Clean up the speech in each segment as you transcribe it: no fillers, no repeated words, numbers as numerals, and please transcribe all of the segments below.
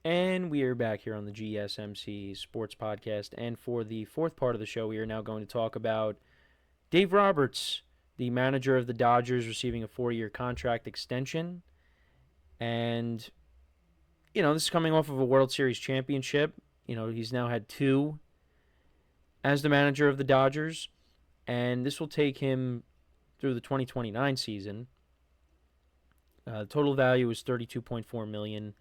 And we are back here on the GSMC Sports Podcast. And for the fourth part of the show, we are now going to talk about Dave Roberts, the manager of the Dodgers, receiving a 4-year contract extension. And, this is coming off of a World Series championship. He's now had 2 as the manager of the Dodgers. And this will take him through the 2029 season. Total value is $32.4 million.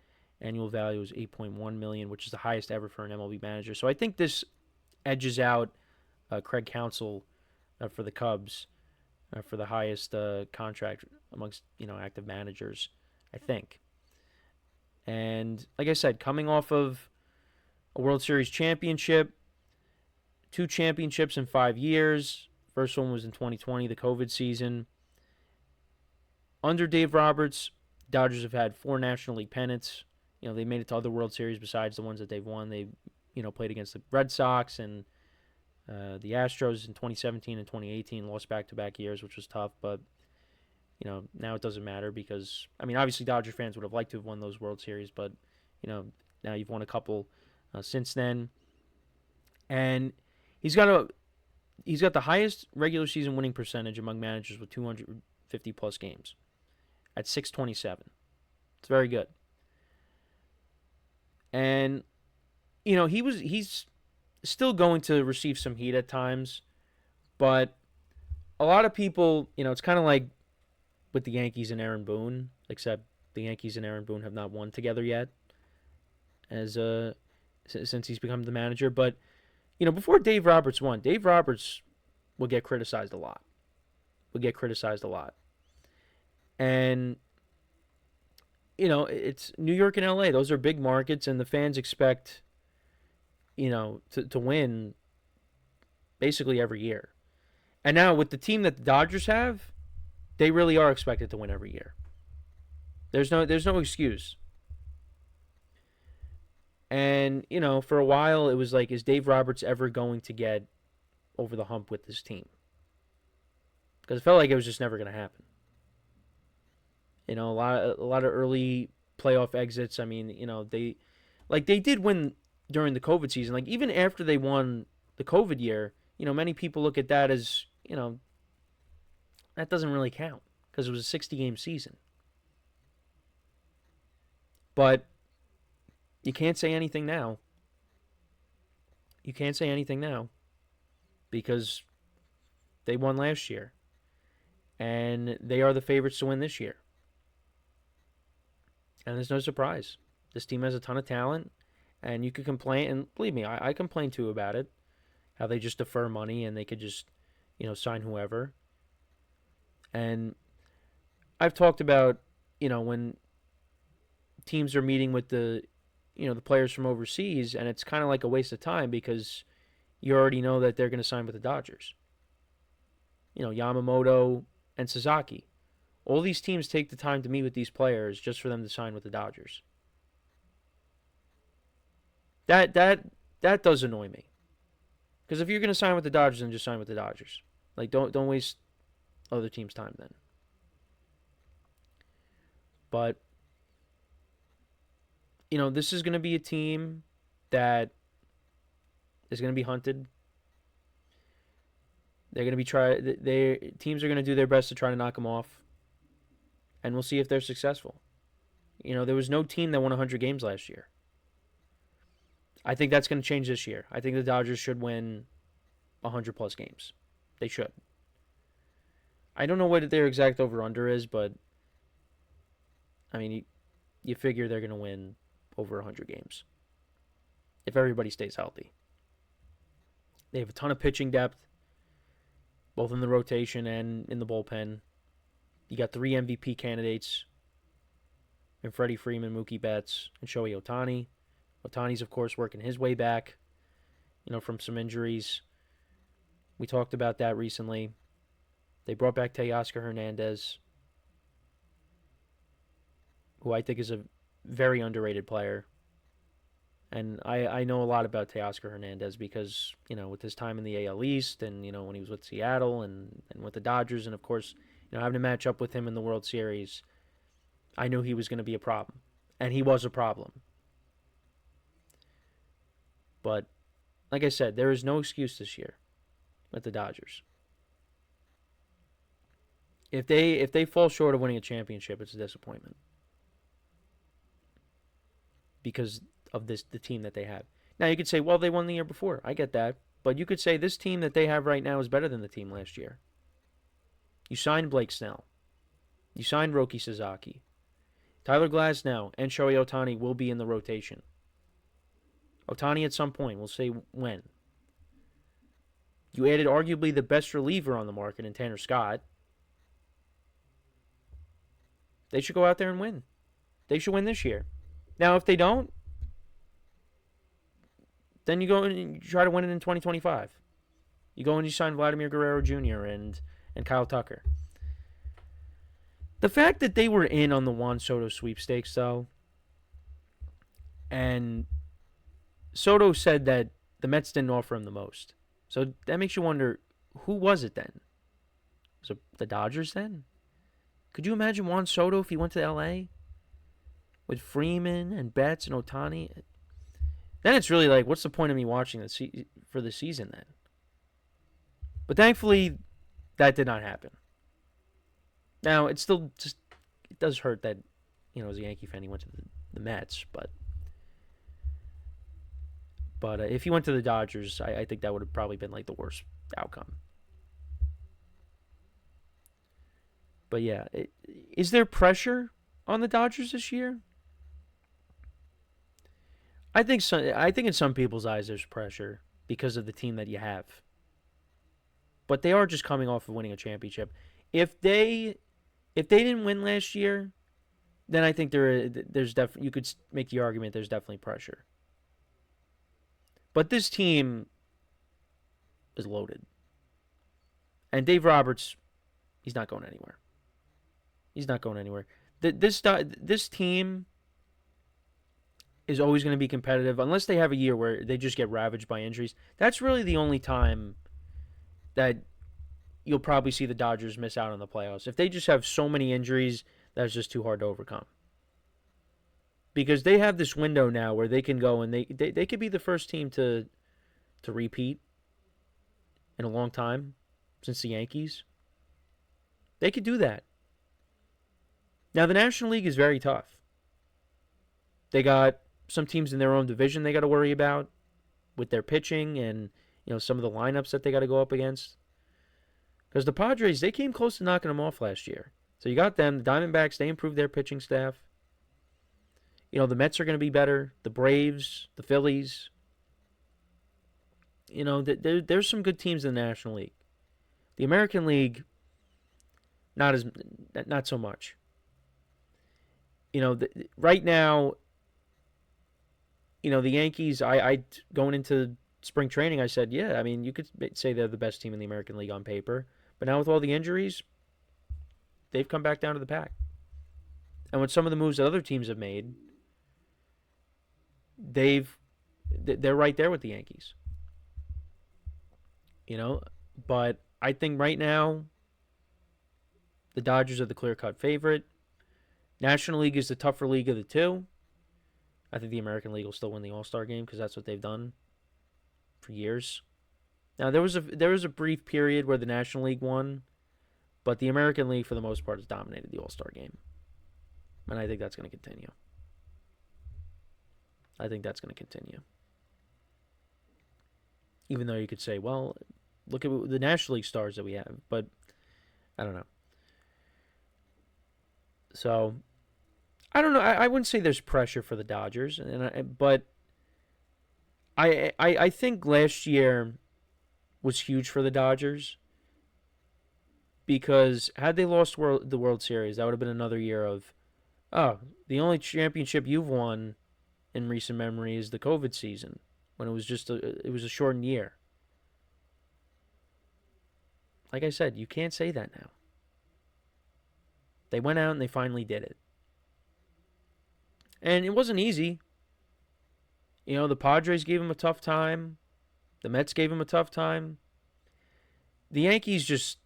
Annual value is $8.1 million, which is the highest ever for an MLB manager. So I think this edges out Craig Counsell for the Cubs for the highest contract amongst active managers, I think. And like I said, coming off of a World Series championship, 2 championships in 5 years. First one was in 2020, the COVID season. Under Dave Roberts, Dodgers have had 4 National League pennants. They made it to other World Series besides the ones that they've won. They, played against the Red Sox and the Astros in 2017 and 2018, lost back-to-back years, which was tough. But, now it doesn't matter because, obviously Dodger fans would have liked to have won those World Series, but, now you've won a couple since then. And he's got the highest regular season winning percentage among managers with 250-plus games at .627. It's very good. And, he's still going to receive some heat at times, but a lot of people, it's kind of like with the Yankees and Aaron Boone, except the Yankees and Aaron Boone have not won together yet since he's become the manager. But, before Dave Roberts won, Dave Roberts would get criticized a lot. And it's New York and LA. Those are big markets, and the fans expect, to win basically every year. And now with the team that the Dodgers have, they really are expected to win every year. There's no excuse. And, for a while it was like, is Dave Roberts ever going to get over the hump with this team? Because it felt like it was just never going to happen. A lot of early playoff exits. They did win during the COVID season. Like, even after they won the COVID year, many people look at that as, that doesn't really count because it was a 60-game season. But you can't say anything now. Because they won last year. And they are the favorites to win this year. And there's no surprise. This team has a ton of talent, and you could complain, and believe me, I complain too about it, how they just defer money and they could just, sign whoever. And I've talked about, when teams are meeting with the players from overseas, and it's kind of like a waste of time because you already know that they're going to sign with the Dodgers. Yamamoto and Sasaki. All these teams take the time to meet with these players just for them to sign with the Dodgers. That does annoy me. Because if you're going to sign with the Dodgers, then just sign with the Dodgers. Like, don't waste other teams' time then. But, this is going to be a team that is going to be hunted. They're going to be teams are going to do their best to try to knock them off. And we'll see if they're successful. There was no team that won 100 games last year. I think that's going to change this year. I think the Dodgers should win 100-plus games. They should. I don't know what their exact over-under is, but, you figure they're going to win over 100 games if everybody stays healthy. They have a ton of pitching depth, both in the rotation and in the bullpen. You got 3 MVP candidates in Freddie Freeman, Mookie Betts, and Shohei Ohtani. Ohtani's, of course, working his way back, from some injuries. We talked about that recently. They brought back Teoscar Hernandez, who I think is a very underrated player. And I know a lot about Teoscar Hernandez because, with his time in the AL East and, when he was with Seattle and with the Dodgers and, of course, having to match up with him in the World Series, I knew he was going to be a problem. And he was a problem. But like I said, there is no excuse this year with the Dodgers. If they fall short of winning a championship, it's a disappointment because of the team that they have. Now you could say, well, they won the year before. I get that, but you could say this team that they have right now is better than the team last year. You signed Blake Snell. You signed Roki Sasaki. Tyler Glasnow and Shohei Ohtani will be in the rotation. Ohtani at some point. We'll say when. You added arguably the best reliever on the market in Tanner Scott. They should go out there and win. They should win this year. Now, if they don't, then you go and you try to win it in 2025. You go and you sign Vladimir Guerrero Jr. and Kyle Tucker. The fact that they were in on the Juan Soto sweepstakes, though, and Soto said that the Mets didn't offer him the most. So that makes you wonder, who was it then? Was it the Dodgers then? Could you imagine Juan Soto if he went to L.A.? With Freeman and Betts and Ohtani? Then it's really like, what's the point of me watching for the season then? But thankfully, that did not happen. Now, it does hurt that, as a Yankee fan, he went to the Mets, but if he went to the Dodgers, I think that would have probably been like the worst outcome. But yeah, is there pressure on the Dodgers this year? I think so. I think in some people's eyes there's pressure because of the team that you have. But they are just coming off of winning a championship. If they didn't win last year, then I think there's definitely, you could make the argument there's definitely pressure. But this team is loaded. And Dave Roberts, he's not going anywhere. He's not going anywhere. This team is always going to be competitive unless they have a year where they just get ravaged by injuries. That's really the only time that you'll probably see the Dodgers miss out on the playoffs. If they just have so many injuries, that's just too hard to overcome. Because they have this window now where they can go and they could be the first team to repeat in a long time since the Yankees. They could do that. Now, the National League is very tough. They got some teams in their own division they got to worry about with their pitching and some of the lineups that they got to go up against. Because the Padres, they came close to knocking them off last year. So you got them. The Diamondbacks, they improved their pitching staff. The Mets are going to be better. The Braves, the Phillies. There's some good teams in the National League. The American League, not so much. Right now, the Yankees, I going into spring training, I said, yeah, I mean, you could say they're the best team in the American League on paper. But now with all the injuries, they've come back down to the pack. And with some of the moves that other teams have made, they're right there with the Yankees. But I think right now, the Dodgers are the clear-cut favorite. National League is the tougher league of the two. I think the American League will still win the All-Star game because that's what they've done for years. Now, there was a brief period where the National League won, but the American League, for the most part, has dominated the All-Star game. And I think that's going to continue. Even though you could say, well, look at the National League stars that we have, but I don't know. So, I don't know. I wouldn't say there's pressure for the Dodgers, but I think last year was huge for the Dodgers because had they lost the World Series, that would have been another year of, the only championship you've won in recent memory is the COVID season when it was it was a shortened year. Like I said, you can't say that now. They went out and they finally did it. And it wasn't easy. The Padres gave him a tough time. The Mets gave him a tough time. The Yankees just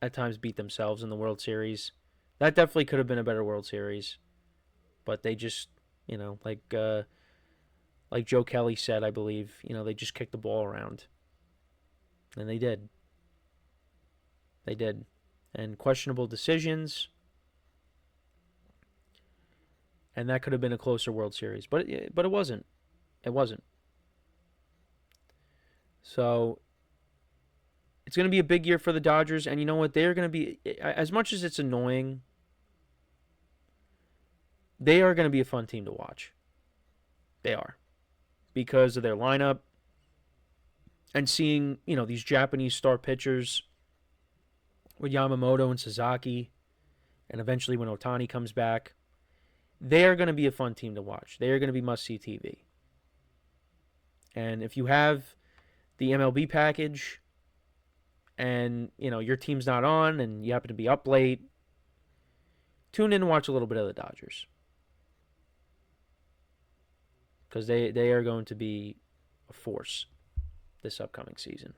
at times beat themselves in the World Series. That definitely could have been a better World Series. But they just, like like Joe Kelly said, I believe, they just kicked the ball around. And they did. They did. And questionable decisions. And that could have been a closer World Series. But it wasn't. It wasn't. So it's going to be a big year for the Dodgers. And you know what? They're going to be, as much as it's annoying, they are going to be a fun team to watch. They are. Because of their lineup. And seeing, these Japanese star pitchers with Yamamoto and Sasaki, and eventually when Ohtani comes back, they are going to be a fun team to watch. They are going to be must-see TV. And if you have the MLB package and, your team's not on and you happen to be up late, tune in and watch a little bit of the Dodgers. Because they are going to be a force this upcoming season.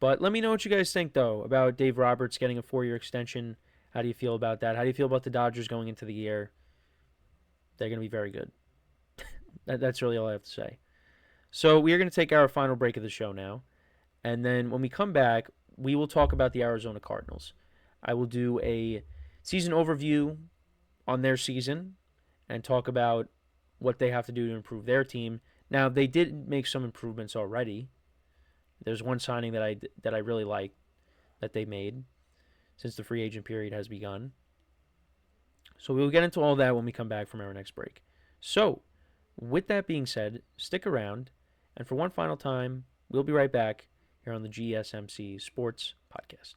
But let me know what you guys think, though, about Dave Roberts getting a 4-year extension. How do you feel about that? How do you feel about the Dodgers going into the year? They're going to be very good. That's really all I have to say. So we are going to take our final break of the show now. And then when we come back, we will talk about the Arizona Cardinals. I will do a season overview on their season and talk about what they have to do to improve their team. Now, they did make some improvements already. There's one signing that I really like that they made since the free agent period has begun. So we'll get into all that when we come back from our next break. So, with that being said, stick around, and for one final time, we'll be right back here on the GSMC Sports Podcast.